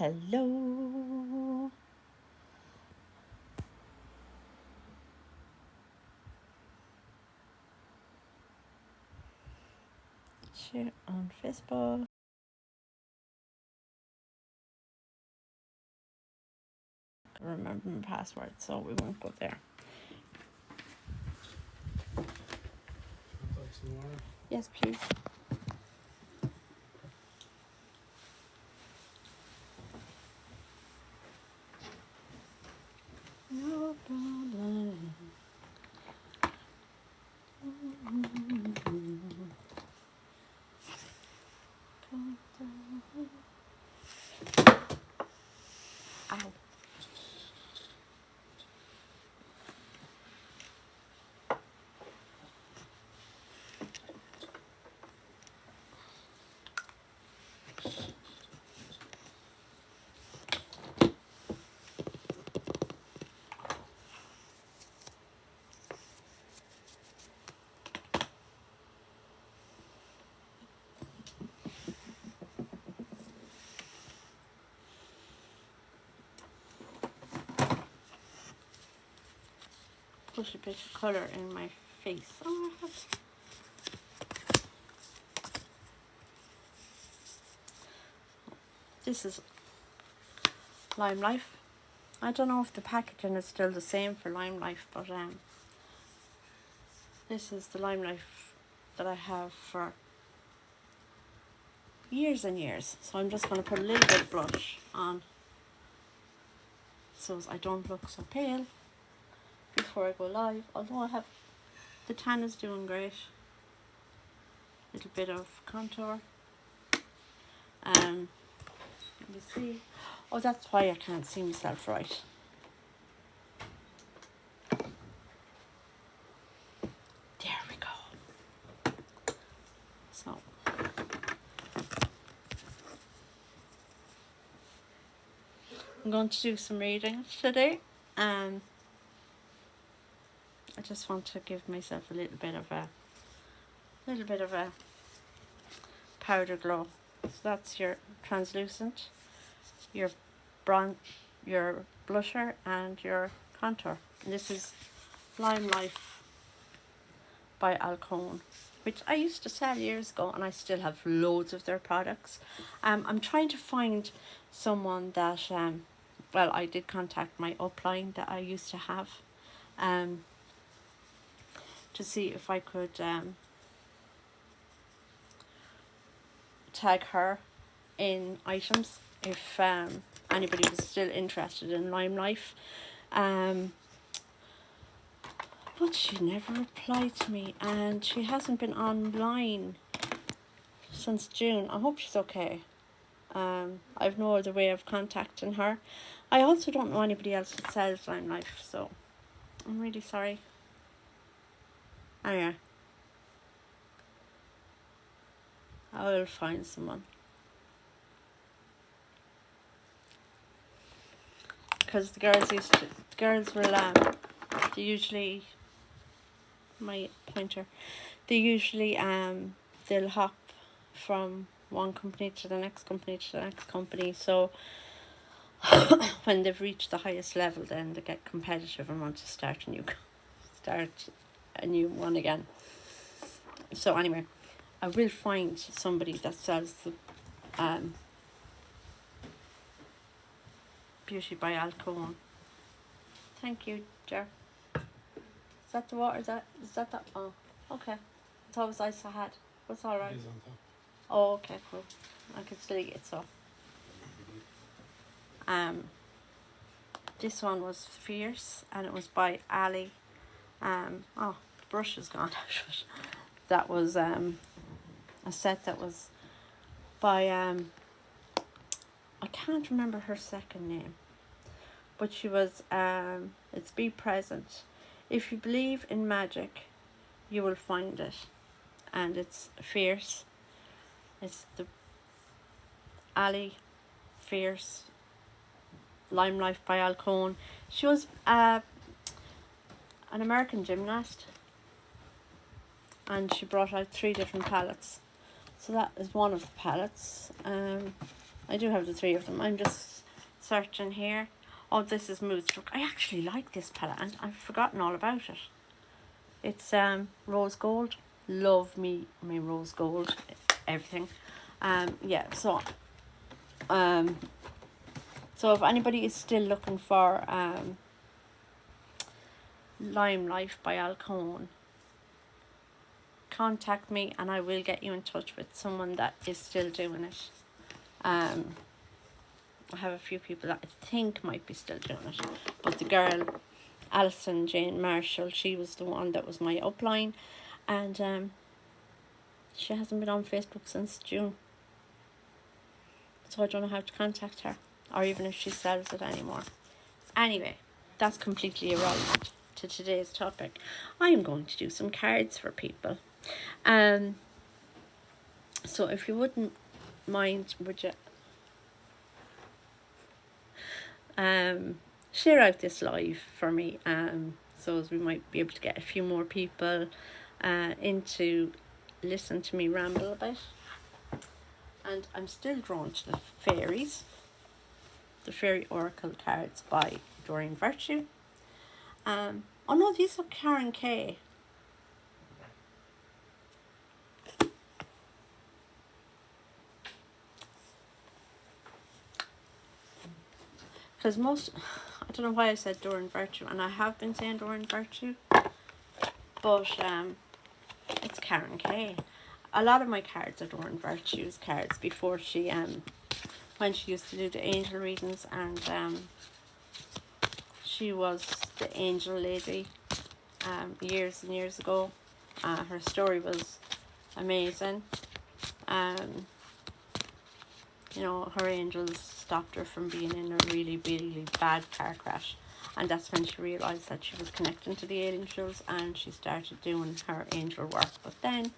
Hello. Share on Facebook. Remember my password, so we won't go there. Yes, please. No problem. Ow. Push a bit of colour in my face. Oh, I have. This is Lime Life. I don't know if the packaging is still the same for Lime Life, but this is the Lime Life that I have for years and years. So I'm just going to put a little bit of blush on so I don't look so pale before I go live. Although I have, the tan is doing great. Little bit of contour. Let me see. Oh, that's why I can't see myself right. There we go. So I'm going to do some reading today. I just want to give myself a little bit of a powder glow. So that's your translucent, your bronze, your blusher, and your contour. And this is Lime Life by Alcone, which I used to sell years ago, and I still have loads of their products. I'm trying to find someone that, well, I did contact my upline that I used to have, to see if I could tag her in items if anybody was still interested in Lime Life. But she never replied to me, and she hasn't been online since June. I hope she's okay. I've no other way of contacting her. I also don't know anybody else that sells Lime Life, so I'm really sorry. Anyway, I will find someone. Because the girls will, they usually, my pointer, they usually, they'll hop from one company to the next company to the next company. So when they've reached the highest level, then they get competitive and want to start a new one again. So anyway, I will find somebody that sells the Beauty by Alcone. Thank you, Jer. Is that the water? Is that that? Oh, okay. It's always ice I had. It's all right. Oh, okay, cool. I can still eat it, so. This one was Fierce, and it was by Ali. Oh, the brush is gone out of it. That was a set that was by I can't remember her second name, but she was it's Be Present. If you believe in magic, you will find it, and it's Fierce. It's the Ali Fierce Lime Life by Alcone. She was an American gymnast, and she brought out 3 different palettes. So that is one of the palettes. I I do have the 3 of them. I'm just searching here. Oh, this is Moodstruck. I actually like this palette, and I've forgotten all about it. It's rose gold. Love me rose gold, everything. Yeah, so if anybody is still looking for Limelight by Alcone, contact me and I will get you in touch with someone that is still doing it. I have a few people that I think might be still doing it, but the girl Alison Jane Marshall, she was the one that was my upline, and she hasn't been on Facebook since June, so I don't know how to contact her, or even if she sells it anymore. Anyway, that's completely irrelevant to today's topic. I am going to do some cards for people. So if you wouldn't mind, would you share out this live for me, so as we might be able to get a few more people in to listen to me ramble a bit. And I'm still drawn to the fairies, the Fairy Oracle cards by Doreen Virtue. Oh no, these are Karen Kay. Because I don't know why I said Doreen Virtue, and I have been saying Doreen Virtue, but it's Karen Kay. A lot of my cards are Doreen Virtue's cards before she, when she used to do the angel readings, and she was the angel lady years and years ago. Her story was amazing. You know, her angels stopped her from being in a really, really bad car crash. And that's when she realised that she was connecting to the angels, and she started doing her angel work. But then,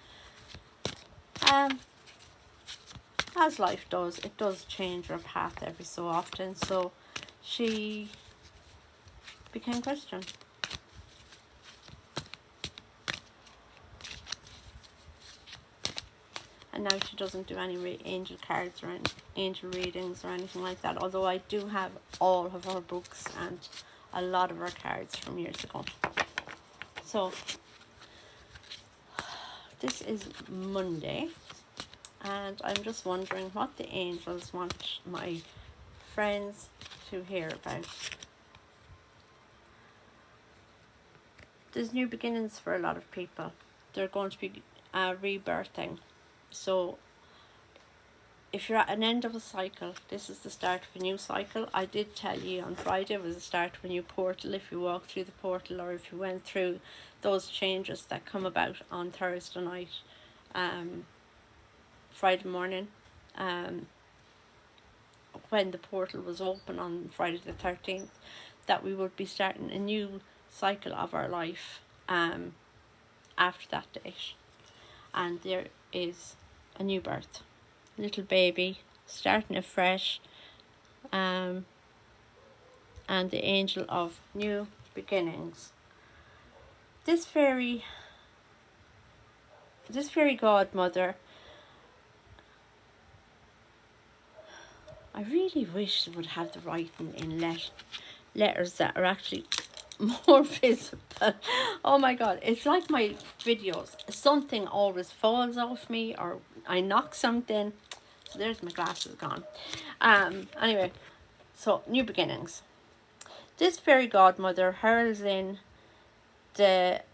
as life does, it does change her path every so often. So she became Christian. And now she doesn't do any angel cards or any angel readings or anything like that. Although I do have all of her books and a lot of her cards from years ago. So this is Monday, and I'm just wondering what the angels want my friends to hear about. There's new beginnings for a lot of people. They're going to be rebirthing. So if you're at an end of a cycle, this is the start of a new cycle. I did tell you on Friday it was the start of a new portal if you walk through the portal, or if you went through those changes that come about on Thursday night, Friday morning, when the portal was open on Friday the 13th, that we would be starting a new cycle of our life after that date. And there is a new birth, little baby starting afresh, and the angel of new beginnings. This fairy godmother, I really wish it would have the writing in letters that are actually more visible. Oh my god, it's like my videos, something always falls off me, or I knock something. So there's my glasses gone. Anyway, so new beginnings. This fairy godmother heralds in the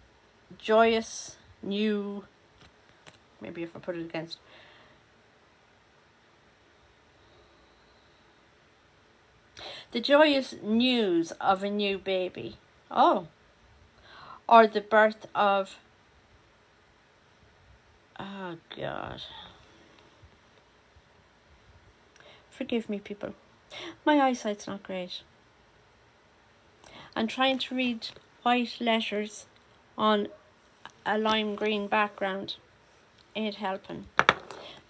joyous new, maybe if I put it against, the joyous news of a new baby. Oh. Or the birth of, oh God. Forgive me, people. My eyesight's not great. I'm trying to read white letters on a lime green background. Ain't helping.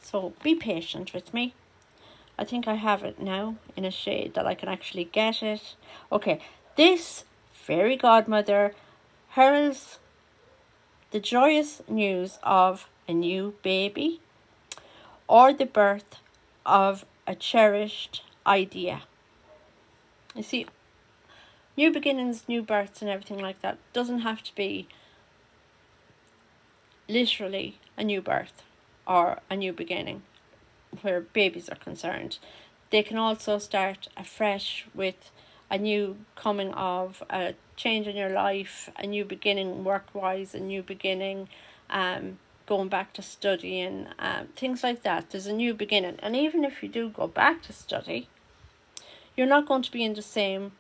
So be patient with me. I think I have it now in a shade that I can actually get it. Okay, this fairy godmother heralds the joyous news of a new baby, or the birth of a cherished idea. You see, new beginnings, new births and everything like that doesn't have to be literally a new birth or a new beginning where babies are concerned. They can also start afresh with a new coming of, a change in your life, a new beginning work-wise, a new beginning going back to studying, things like that. There's a new beginning. And even if you do go back to study, you're not going to be in the same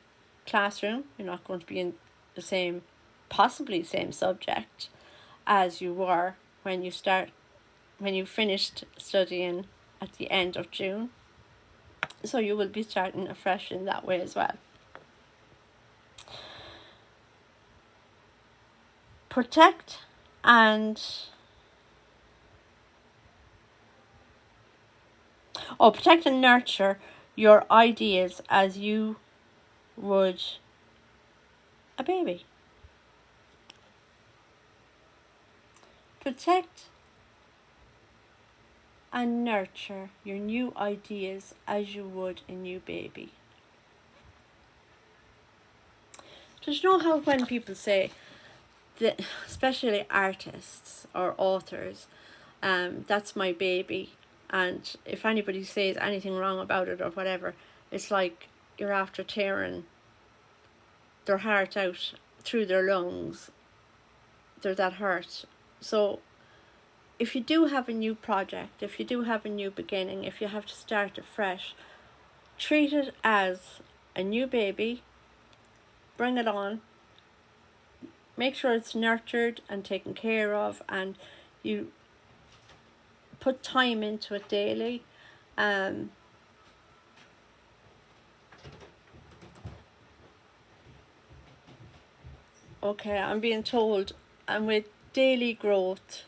classroom, you're not going to be in the same, possibly same subject as you were when you finished studying at the end of June. So you will be starting afresh in that way as well. Protect and nurture your ideas as you would a baby. Protect and nurture your new ideas as you would a new baby. Just know how when people say that, especially artists or authors, that's my baby, and if anybody says anything wrong about it or whatever, it's like you're after tearing their heart out through their lungs. They're that hurt. So if you do have a new project, if you do have a new beginning, if you have to start afresh, treat it as a new baby. Bring it on. Make sure it's nurtured and taken care of, and you put time into it daily. Okay, I'm being told, and with daily growth,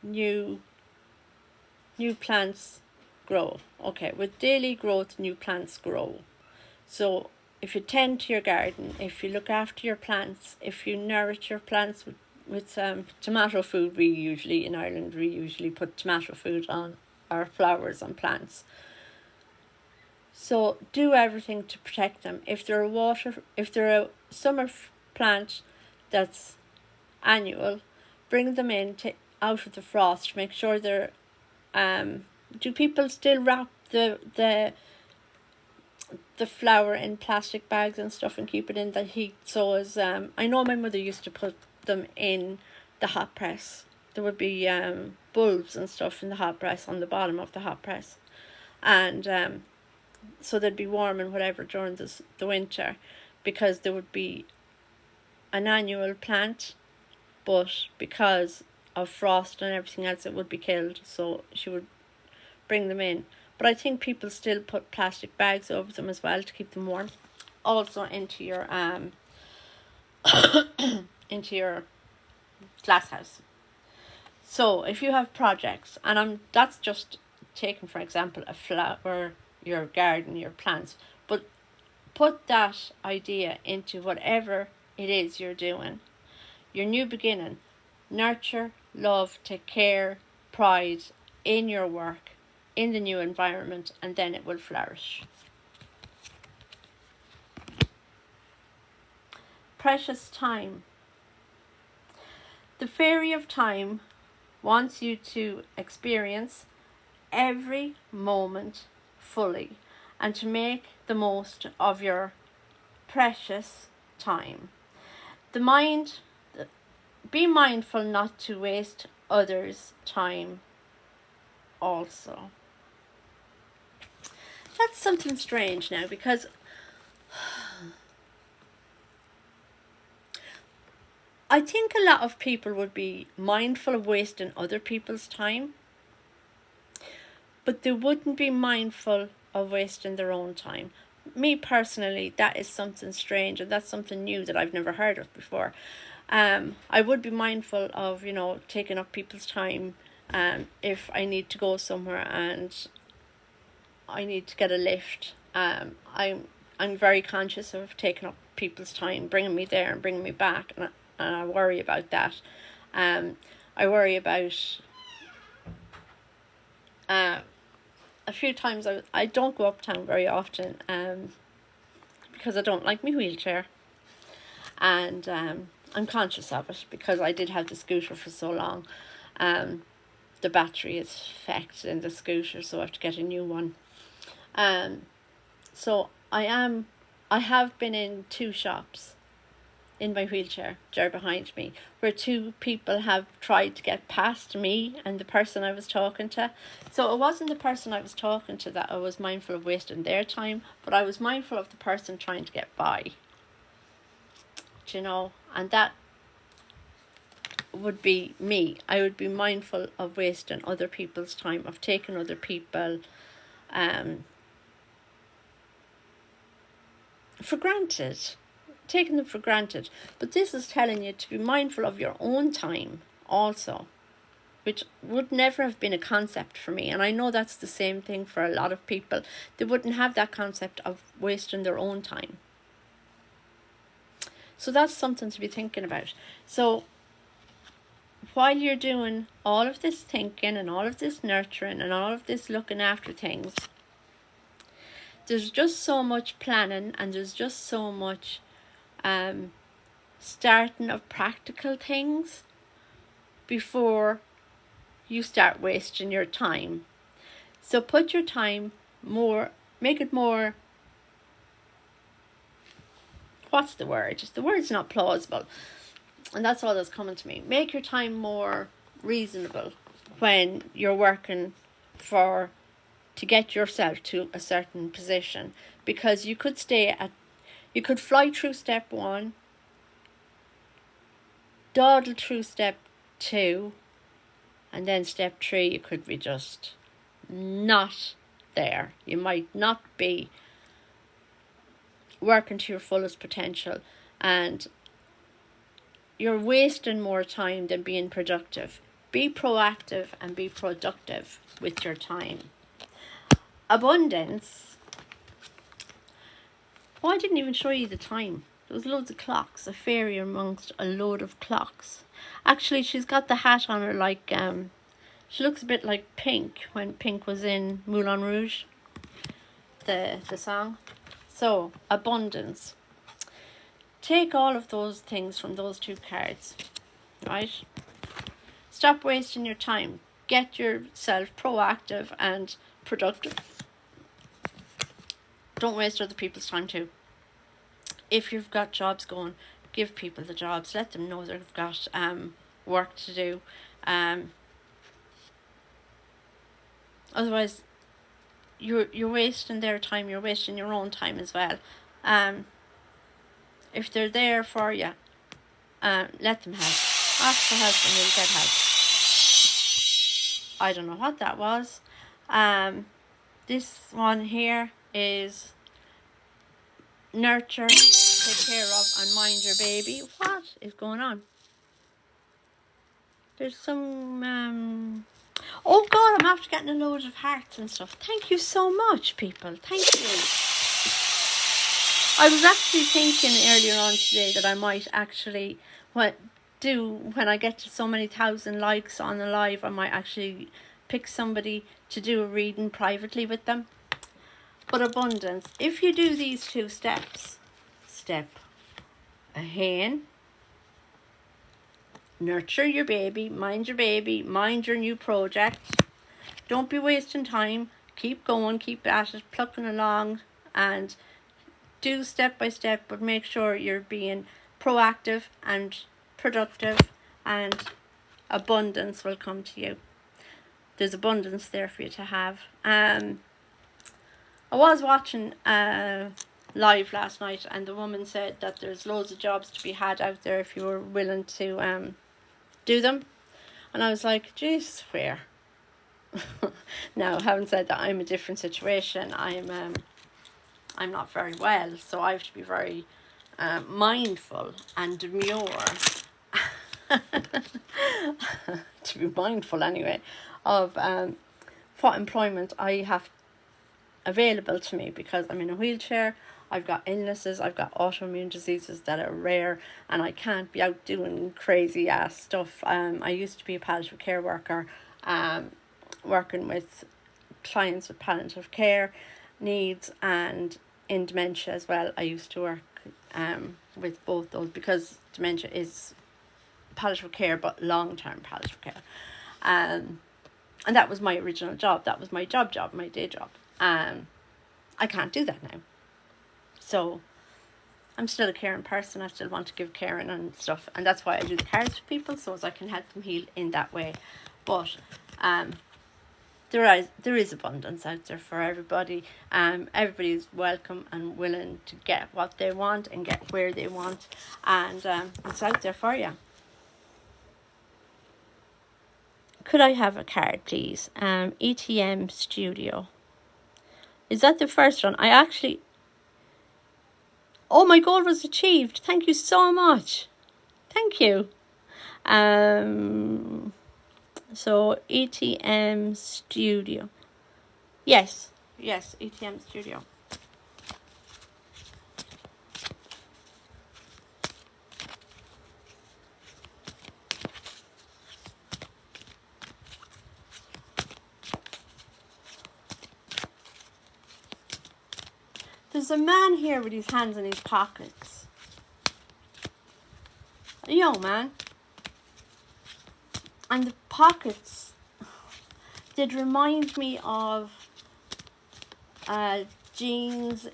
new plants grow. Okay, with daily growth, new plants grow. So if you tend to your garden, if you look after your plants, if you nourish your plants with tomato food, in Ireland we usually put tomato food on our flowers and plants. So do everything to protect them. If they're a summer plant that's annual, bring them in out of the frost. Make sure they're do people still wrap the flower in plastic bags and stuff and keep it in the heat? So as I know my mother used to put them in the hot press. There would be bulbs and stuff in the hot press, on the bottom of the hot press, and so they'd be warm and whatever during the winter, because there would be an annual plant, but because of frost and everything else it would be killed, so she would bring them in. But I think people still put plastic bags over them as well to keep them warm. Also into your into your glass house. So if you have projects, and that's just taken for example a flower, your garden, your plants, but put that idea into whatever it is you're doing. Your new beginning. Nurture, love, take care, pride in your work, in the new environment, and then it will flourish. Precious time. The Fairy of Time wants you to experience every moment fully and to make the most of your precious time. Be mindful not to waste others' time also. That's something strange now, because I think a lot of people would be mindful of wasting other people's time, but they wouldn't be mindful of wasting their own time. Me personally, that is something strange, and that's something new that I've never heard of before. I would be mindful of, taking up people's time if I need to go somewhere and I need to get a lift. I'm very conscious of taking up people's time, bringing me there and bringing me back, and I worry about that. I worry about a few times I don't go uptown very often, because I don't like my wheelchair, and I'm conscious of it because I did have the scooter for so long. The battery is affected in the scooter, so I have to get a new one. So I have been in 2 shops in my wheelchair, they're behind me, where 2 people have tried to get past me and the person I was talking to. So it wasn't the person I was talking to that I was mindful of wasting their time, but I was mindful of the person trying to get by. Do you know? And that would be me. I would be mindful of wasting other people's time, of taking other people for granted. Taking them for granted. But this is telling you to be mindful of your own time also, which would never have been a concept for me. And I know that's the same thing for a lot of people. They wouldn't have that concept of wasting their own time. So that's something to be thinking about. So while you're doing all of this thinking and all of this nurturing and all of this looking after things, there's just so much planning, and there's just so much starting of practical things before you start wasting your time. So put your time more, make it more, what's the word? The word's not plausible, and that's all that's coming to me. Make your time more reasonable when you're working to get yourself to a certain position, because you could you could fly through step 1, dawdle through step 2, and then step 3 you could be just not there. You might not be working to your fullest potential, and you're wasting more time than being productive. Be proactive and be productive with your time. Abundance. Oh, I didn't even show you the time. There was loads of clocks, a fairy amongst a load of clocks. Actually, she's got the hat on her like, she looks a bit like Pink, when Pink was in Moulin Rouge, the song. So, abundance. Take all of those things from those 2 cards, right? Stop wasting your time. Get yourself proactive and productive. Don't waste other people's time too. If you've got jobs going, give people the jobs. Let them know they've got work to do. Otherwise, you're wasting their time. You're wasting your own time as well. If they're there for you, let them help. Ask for help and you'll get help. I don't know what that was. This one here is nurture, take care of, and mind your baby. What is going on? There's some oh God, I'm after getting a load of hearts and stuff. Thank you so much, people. Thank you. I was actually thinking earlier on today that I might actually when I get to so many thousand likes on the live, I might actually pick somebody to do a reading privately with them. But abundance, if you do these 2 steps, step a hen, nurture your baby, mind your new project. Don't be wasting time. Keep going, keep at it, plucking along, and do step by step, but make sure you're being proactive and productive, and abundance will come to you. There's abundance there for you to have. I was watching live last night, and the woman said that there's loads of jobs to be had out there if you were willing to do them. And I was like, geez, where? Now, having said that, I'm a different situation. I'm not very well, so I have to be very mindful and demure. To be mindful anyway of what employment I have available to me, because I'm in a wheelchair. I've got illnesses, I've got autoimmune diseases that are rare, and I can't be out doing crazy ass stuff. I used to be a palliative care worker, working with clients with palliative care needs and in dementia as well. I used to work with both those, because dementia is palliative care, but long-term palliative care. And that was my original job. That was my my day job. I can't do that now. So I'm still a caring person. I still want to give caring and stuff. And that's why I do the cards for people, so as I can help them heal in that way. But there is abundance out there for everybody. Everybody's welcome and willing to get what they want and get where they want. And it's out there for you. Could I have a card, please? ETM Studio. Is that the first one? I actually... Oh, my goal was achieved. Thank you so much. Thank you. So, ETM Studio. Yes, ETM Studio. There's a man here with his hands in his pockets. A young man. And the pockets did remind me of jeans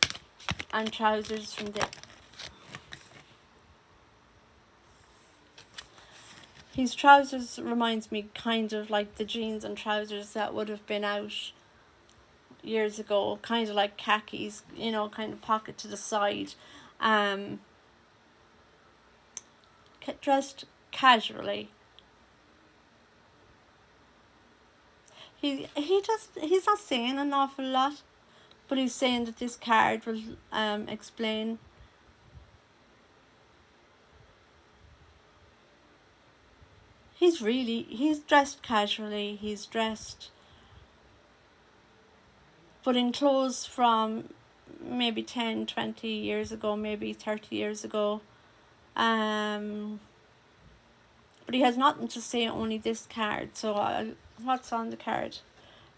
and trousers from the... His trousers reminds me kind of like the jeans and trousers that would have been out years ago, kind of like khakis, you know, kind of pocket to the side, dressed casually. He's not saying an awful lot, but he's saying that this card will explain. He's dressed casually, he's dressed, but in clothes from maybe 10, 20 years ago, maybe 30 years ago. But he has nothing to say, only this card. So what's on the card?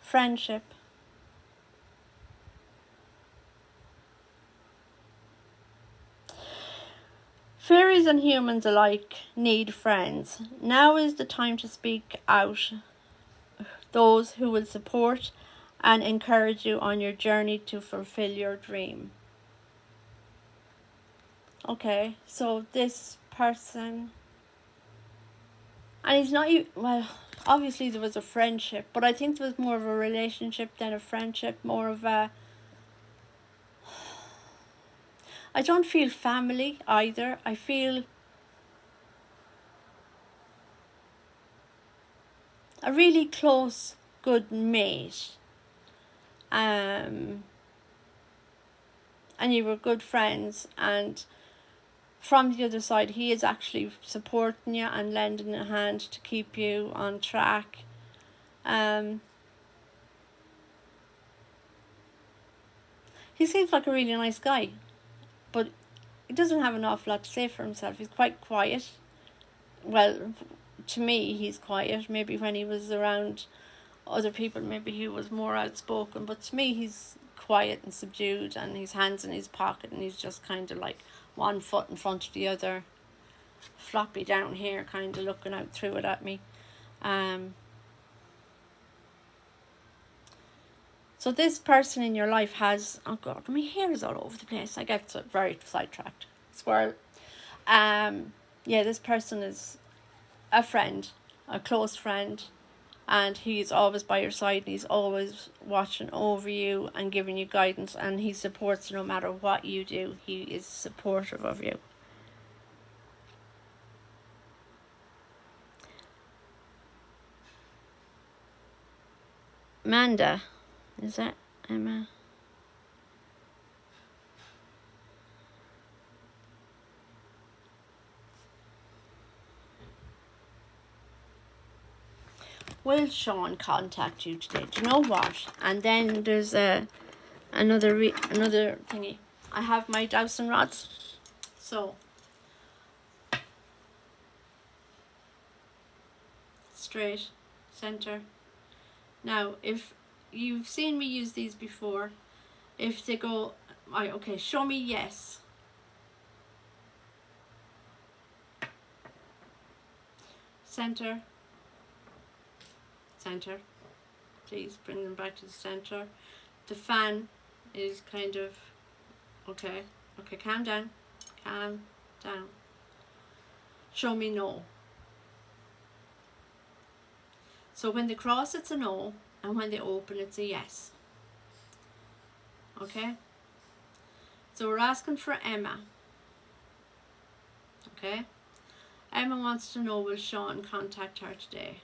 Friendship. Fairies and humans alike need friends. Now is the time to speak out. Those who will support and encourage you on your journey to fulfill your dream. Okay, so this person, and he's not, well, obviously there was a friendship, but I think there was more of a relationship than a friendship, more of a... I don't feel family either. I feel a really close, good mate. And you were good friends, and from the other side he is actually supporting you and lending a hand to keep you on track. He seems like a really nice guy, but he doesn't have an awful lot to say for himself. He's quite quiet. Well, to me he's quiet. Maybe when he was around other people maybe he was more outspoken, but to me he's quiet and subdued, and his hands in his pocket, and he's just kind of like one foot in front of the other, floppy down here, kind of looking out through it at me. So this person in your life has... Oh God, my hair is all over the place. I get very sidetracked. Squirrel. Yeah, this person is a friend, a close friend, and he's always by your side, and he's always watching over you and giving you guidance, and he supports you no matter what you do. He is supportive of you. Amanda, is that Emma? Will Sean contact you today? Do you know what? And then there's another thingy. I have my dowsing rods. So straight, center. Now, if you've seen me use these before. If they go, right, okay, show me yes. Center. Center. Please bring them back to the center. The fan is kind of, okay. Okay, calm down. Calm down. Show me no. So when they cross, it's a no, and when they open, it's a yes. Okay? So we're asking for Emma. Okay? Emma wants to know, will Sean contact her today?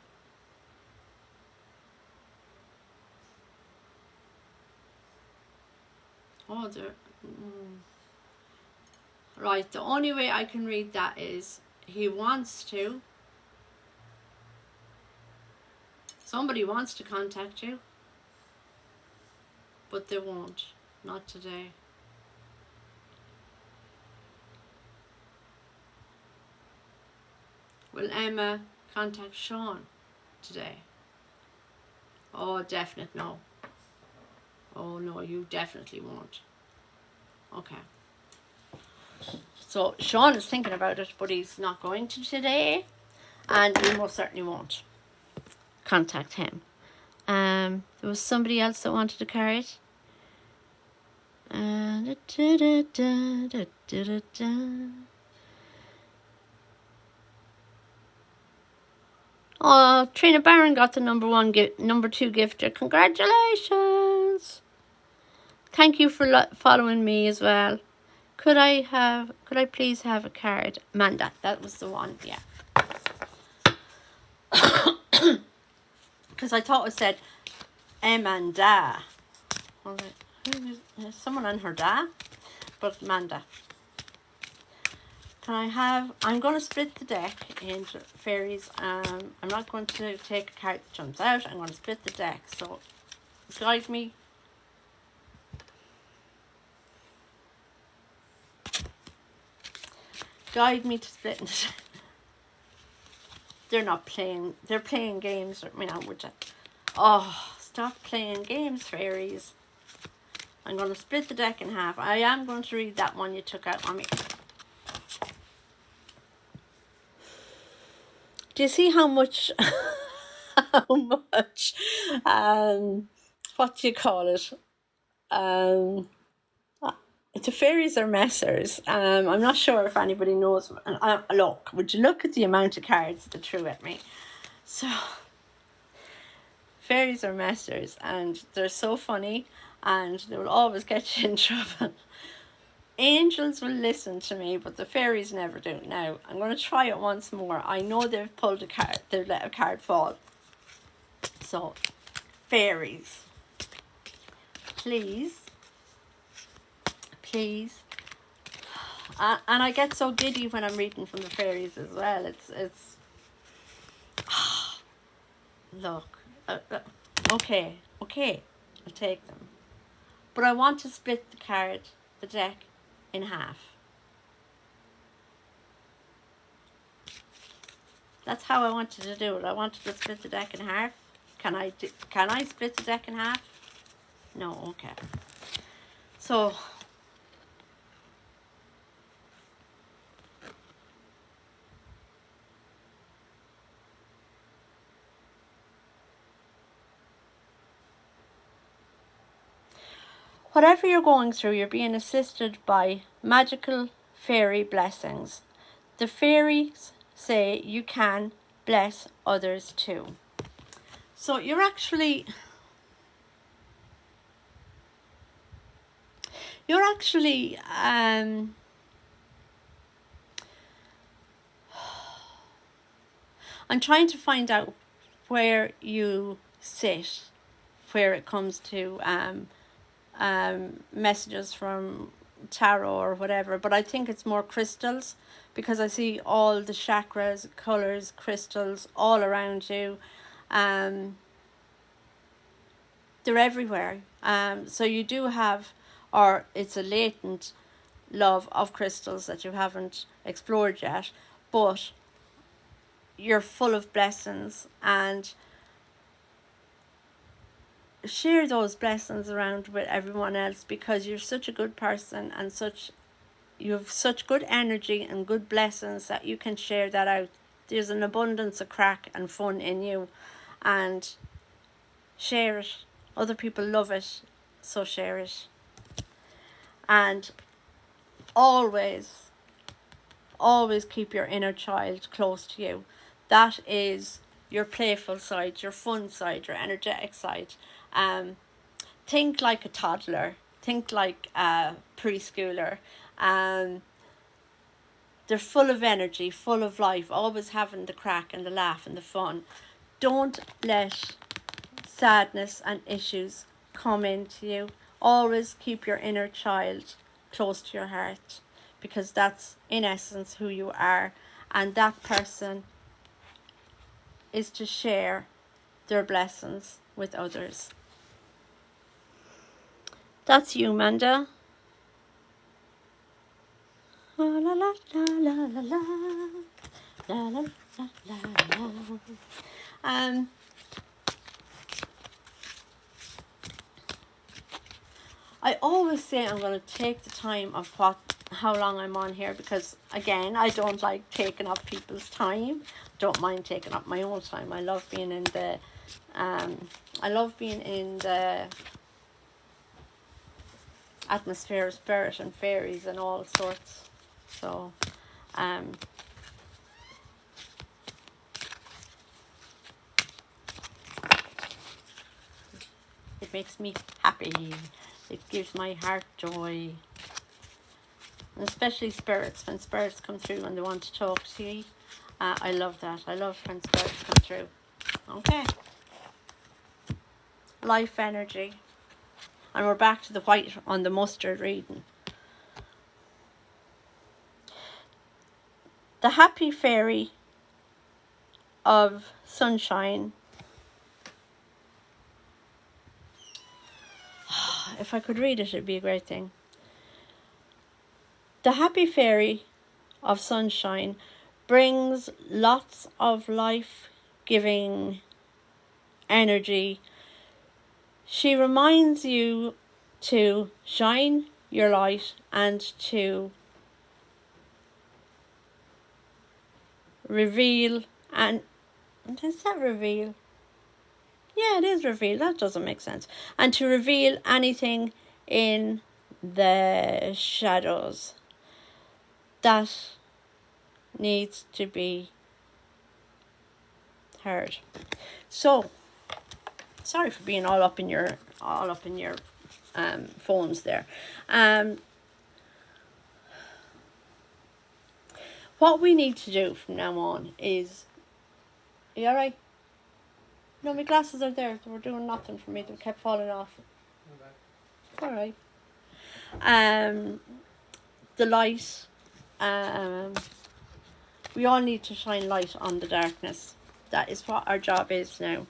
Oh, there. Right, the only way I can read that is he wants to. Somebody wants to contact you, but they won't. Not today. Will Emma contact Sean today? Oh, definite no. Oh no, you definitely won't. Okay. So Sean is thinking about it, but he's not going to today, and you most certainly won't contact him. There was somebody else that wanted a card. Oh, Trina Barron got the number 2 gifter. Congratulations! Thank you for following me as well. Could I please have a card? Amanda, that was the one, yeah. Because I thought it said Amanda. Someone on her da, but Amanda. I'm going to split the deck into fairies. I'm not going to take a card that jumps out. I'm going to split the deck. So guide me. Guide me to splitting it. They're not playing. They're playing games. I mean, would you? Oh, stop playing games, fairies. I'm going to split the deck in half. I am going to read that one you took out on me. Do you see how much, what do you call it? The fairies are messers. I'm not sure if anybody knows. Look, would you look at the amount of cards they threw at me? So, fairies are messers, and they're so funny, and they will always get you in trouble. Angels will listen to me, but the fairies never do. Now, I'm going to try it once more. I know they've pulled a card. They've let a card fall. So, fairies. Please. Please. And I get so giddy when I'm reading from the fairies as well. It's look. Okay. I'll take them. But I want to split the deck, in half. That's how I wanted to do it. I wanted to split the deck in half. Can I split the deck in half? No, okay. So whatever you're going through, you're being assisted by magical fairy blessings. The fairies say you can bless others too. So you're actually I'm trying to find out where you sit, where it comes to messages from tarot or whatever, but I think it's more crystals, because I see all the chakras, colors, crystals all around you. They're everywhere. So you do have, or it's a latent love of crystals that you haven't explored yet, but you're full of blessings, and share those blessings around with everyone else, because you're such a good person and you have such good energy and good blessings that you can share that out. There's an abundance of crack and fun in you, and share it. Other people love it, so share it. And always keep your inner child close to you. That is your playful side, your fun side, your energetic side. Think like a toddler. Think like a preschooler. They're full of energy, full of life, always having the crack and the laugh and the fun. Don't let sadness and issues come into you. Always keep your inner child close to your heart, because that's in essence who you are, and that person is to share their blessings with others. That's you, Manda. La la la la la la la la la la la. I always say I'm going to take the time of how long I'm on here, because again, I don't like taking up people's time. Don't mind taking up my own time. I love being in the atmosphere of spirit and fairies and all sorts. So it makes me happy. It gives my heart joy. And especially spirits, when spirits come through and they want to talk to you. I love that. I love when spirits come through. Okay. Life energy. And we're back to the white on the mustard reading. The happy fairy of sunshine. If I could read it, it'd be a great thing. The happy fairy of sunshine brings lots of life-giving energy. She reminds you to shine your light and to reveal. And is that reveal? Yeah, it is reveal. That doesn't make sense. And to reveal anything in the shadows that needs to be heard. So, sorry for being all up in your phones there. What we need to do from now on is, are you alright? No, my glasses are there. They were doing nothing for me. They kept falling off. It's alright. The light. We all need to shine light on the darkness. That is what our job is now.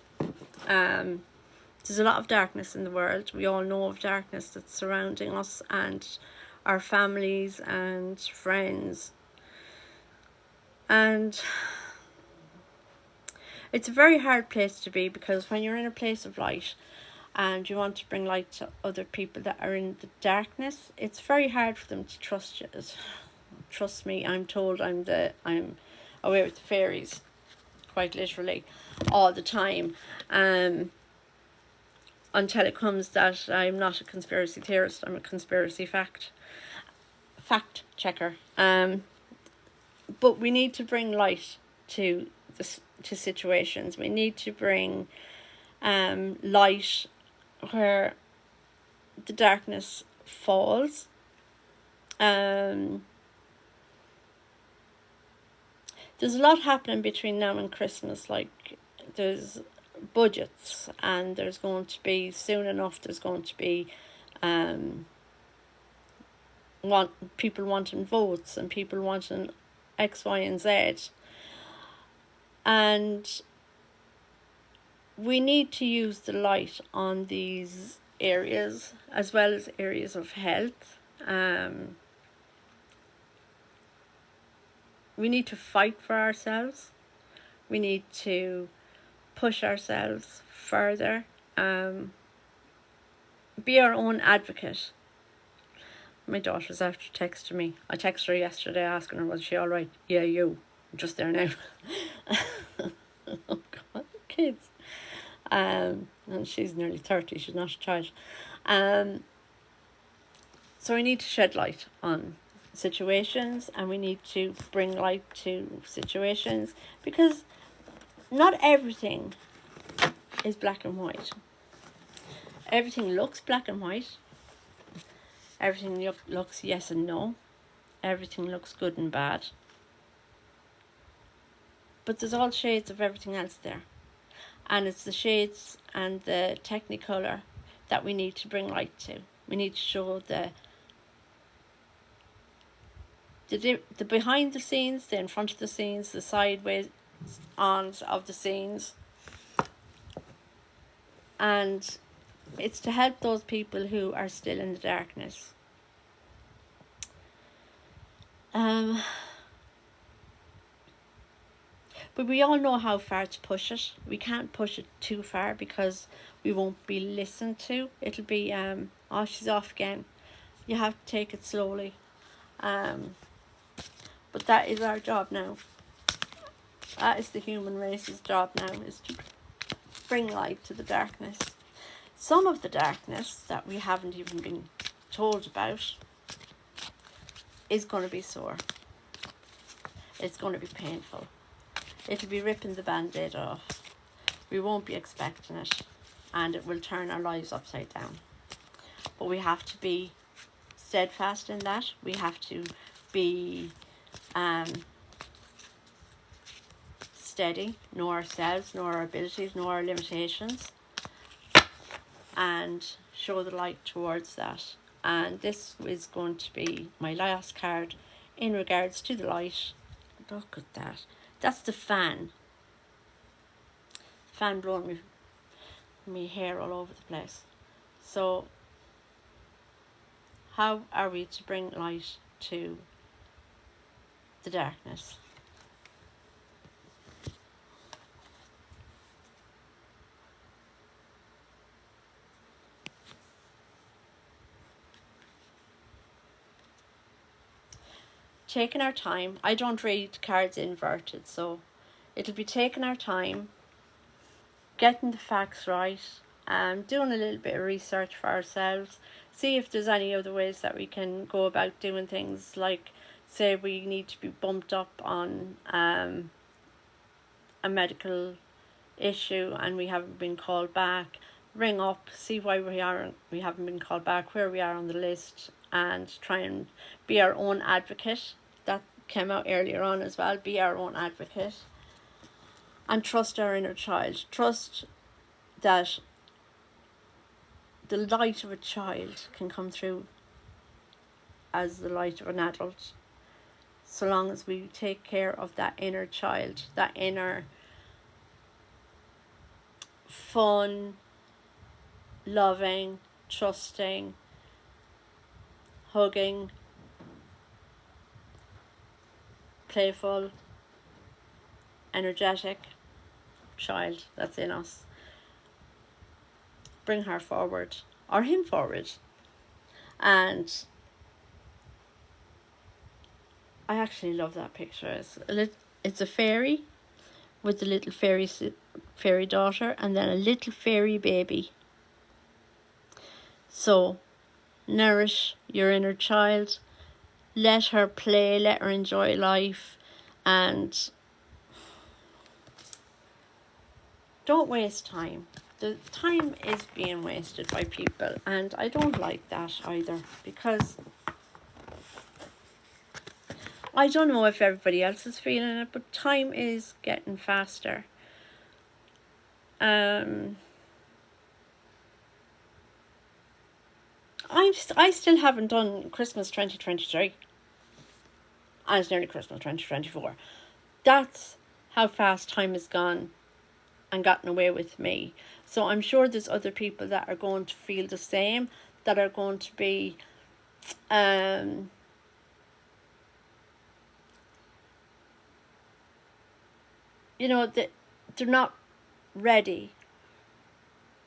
There's a lot of darkness in the world. We all know of darkness that's surrounding us and our families and friends. And it's a very hard place to be, because when you're in a place of light and you want to bring light to other people that are in the darkness, it's very hard for them to trust you. Trust me, I'm told I'm away with the fairies, quite literally, all the time. Until it comes that I'm not a conspiracy theorist, I'm a conspiracy fact checker. But we need to bring light to situations. We need to bring light where the darkness falls. There's a lot happening between now and Christmas. Like, there's budgets, and there's going to be, soon enough, there's going to be people wanting votes and people wanting X, Y, and Z. And we need to use the light on these areas, as well as areas of health. We need to fight for ourselves. We need to push ourselves further. be our own advocate. My daughter's after texting me. I texted her yesterday asking her, was she alright? Yeah, you. I'm just there now. Oh God, kids. And she's nearly 30, she's not a child. So we need to shed light on situations, and we need to bring light to situations, because not everything is black and white. Everything looks black and white. Everything looks yes and no. Everything looks good and bad. But there's all shades of everything else there. And it's the shades and the technicolor that we need to bring light to. We need to show the behind the scenes, the in front of the scenes, the sideways ons of the scenes. And it's to help those people who are still in the darkness. But we all know how far to push it. We can't push it too far because we won't be listened to. It'll be, oh, she's off again. You have to take it slowly. But that is our job now. That is the human race's job now, is to bring light to the darkness. Some of the darkness that we haven't even been told about is going to be sore. It's going to be painful. It'll be ripping the band-aid off. We won't be expecting it, and it will turn our lives upside down. But we have to be steadfast in that. We have to be steady, know ourselves, know our abilities, know our limitations, and show the light towards that. And this is going to be my last card in regards to the light. Look at that. That's the fan. Fan blowing me hair all over the place. So how are we to bring light to the darkness? Taking our time. I don't read cards inverted, so it'll be taking our time, getting the facts right, doing a little bit of research for ourselves, see if there's any other ways that we can go about doing things, like say we need to be bumped up on a medical issue and we haven't been called back. Ring up, see why we haven't been called back, where we are on the list, and try and be our own advocate. That came out earlier on as well. Be our own advocate and trust our inner child. Trust that the light of a child can come through as the light of an adult, so long as we take care of that inner child, that inner fun, loving, trusting, hugging, playful, energetic child that's in us. Bring her forward, or him forward. And I actually love that picture. It's a fairy with a little fairy daughter, and then a little fairy baby. So nourish your inner child, let her play, let her enjoy life, and don't waste time. The time is being wasted by people, and I don't like that either, because I don't know if everybody else is feeling it, but time is getting faster. I still haven't done Christmas 2023. And it's nearly Christmas 2024. That's how fast time has gone and gotten away with me. So I'm sure there's other people that are going to feel the same, that are going to be you know, that they're not ready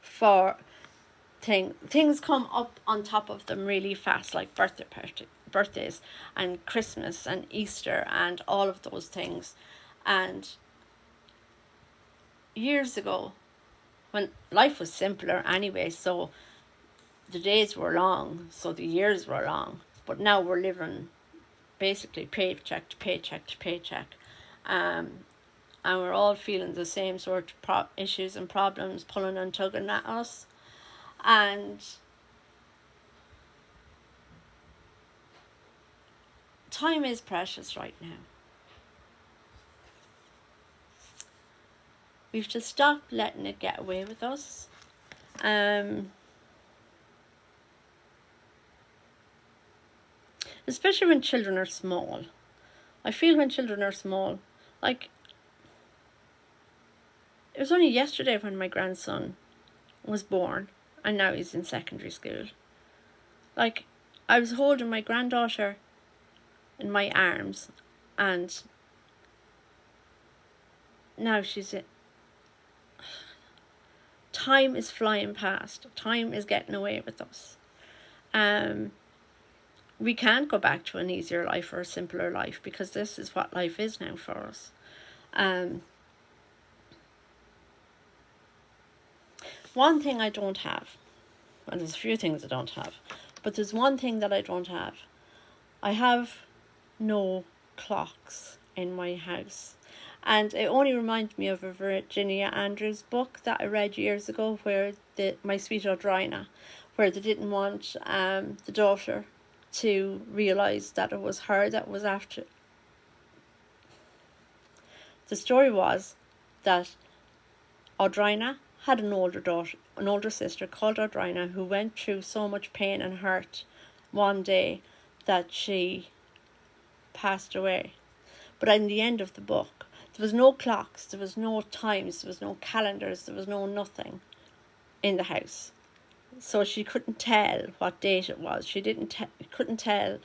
for things come up on top of them really fast, like birthdays and Christmas and Easter and all of those things. And years ago, when life was simpler anyway, so the days were long, so the years were long, but now we're living basically paycheck to paycheck to paycheck, and we're all feeling the same sort of issues and problems pulling and tugging at us. And time is precious right now. We've to stop letting it get away with us. Especially when children are small. I feel when children are small, like, it was only yesterday when my grandson was born, and now he's in secondary school. Like, I was holding my granddaughter in my arms, and now she's in. Time is flying past. Time is getting away with us. We can't go back to an easier life or a simpler life, because this is what life is now for us. One thing I don't have, and there's a few things I don't have, but there's one thing that I don't have. I have no clocks in my house. And it only reminds me of a Virginia Andrews book that I read years ago, where My Sweet Audrina, where they didn't want the daughter to realise that it was her that was after. The story was that Audrina had an older sister called Audrina, who went through so much pain and hurt one day that she passed away. But in the end of the book, there was no clocks, there was no times, there was no calendars, there was no nothing in the house. So she couldn't tell what date it was. She couldn't tell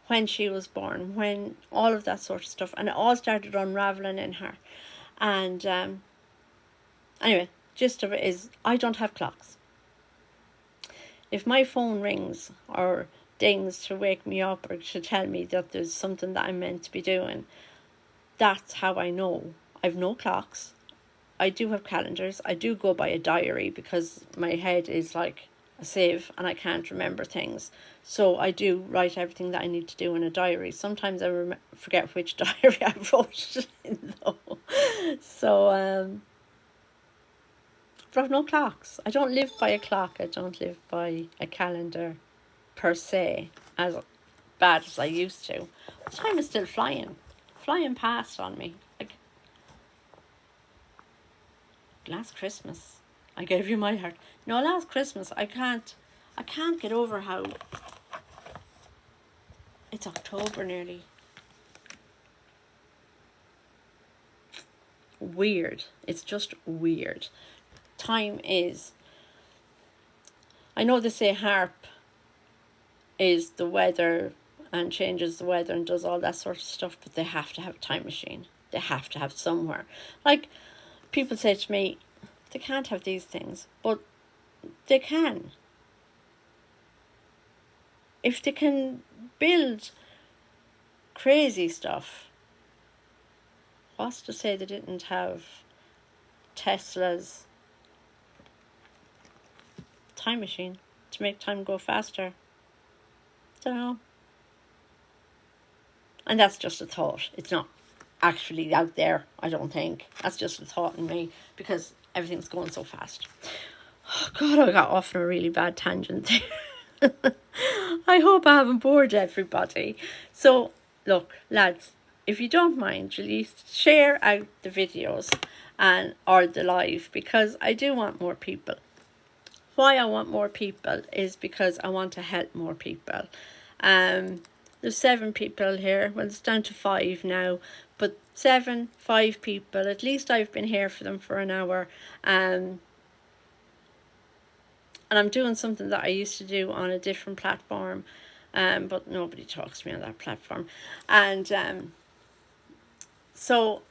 when she was born, when all of that sort of stuff. And it all started unraveling in her. And anyway, gist of it is, I don't have clocks. If my phone rings or dings to wake me up or to tell me that there's something that I'm meant to be doing, that's how I know. I've no clocks. I do have calendars. I do go by a diary, because my head is like a sieve and I can't remember things. So I do write everything that I need to do in a diary. Sometimes I forget which diary I wrote it in though. So, but I've no clocks. I don't live by a clock. I don't live by a calendar per se, as bad as I used to. But time is still flying past on me. Like, last Christmas, I gave you my heart. No, last Christmas, I can't get over how it's October nearly. Weird. It's just weird. Time is. I know they say HAARP is the weather and changes the weather and does all that sort of stuff, but they have to have a time machine. They have to have somewhere. Like, people say to me, they can't have these things, but they can. If they can build crazy stuff, what's to say they didn't have Tesla's time machine to make time go faster? Don't know. And that's just a thought. It's not actually out there, I don't think. That's just a thought in me, because everything's going so fast. Oh God, I got off on a really bad tangent there. I hope I haven't bored everybody. So, look, lads, if you don't mind, really share out the videos or the live, because I do want more people. Why I want more people is because I want to help more people. There's 7 people here. Well, it's down to 5 now, but 5 people. At least I've been here for them for an hour. And I'm doing something that I used to do on a different platform, but nobody talks to me on that platform. And so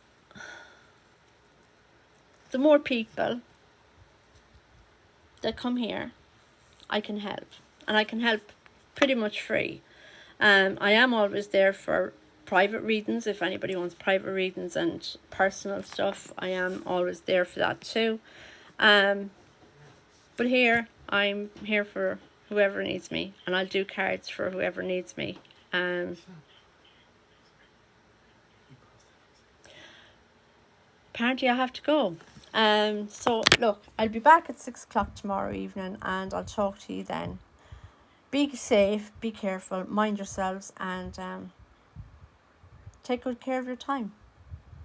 the more people that come here, I can help. And I can help pretty much free. I am always there for private readings. If anybody wants private readings and personal stuff, I am always there for that too. But here, I'm here for whoever needs me, and I'll do cards for whoever needs me. Apparently I have to go. So look, I'll be back at 6 o'clock tomorrow evening, and I'll talk to you then. Be safe, be careful, mind yourselves, and take good care of your time.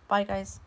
Bye, guys.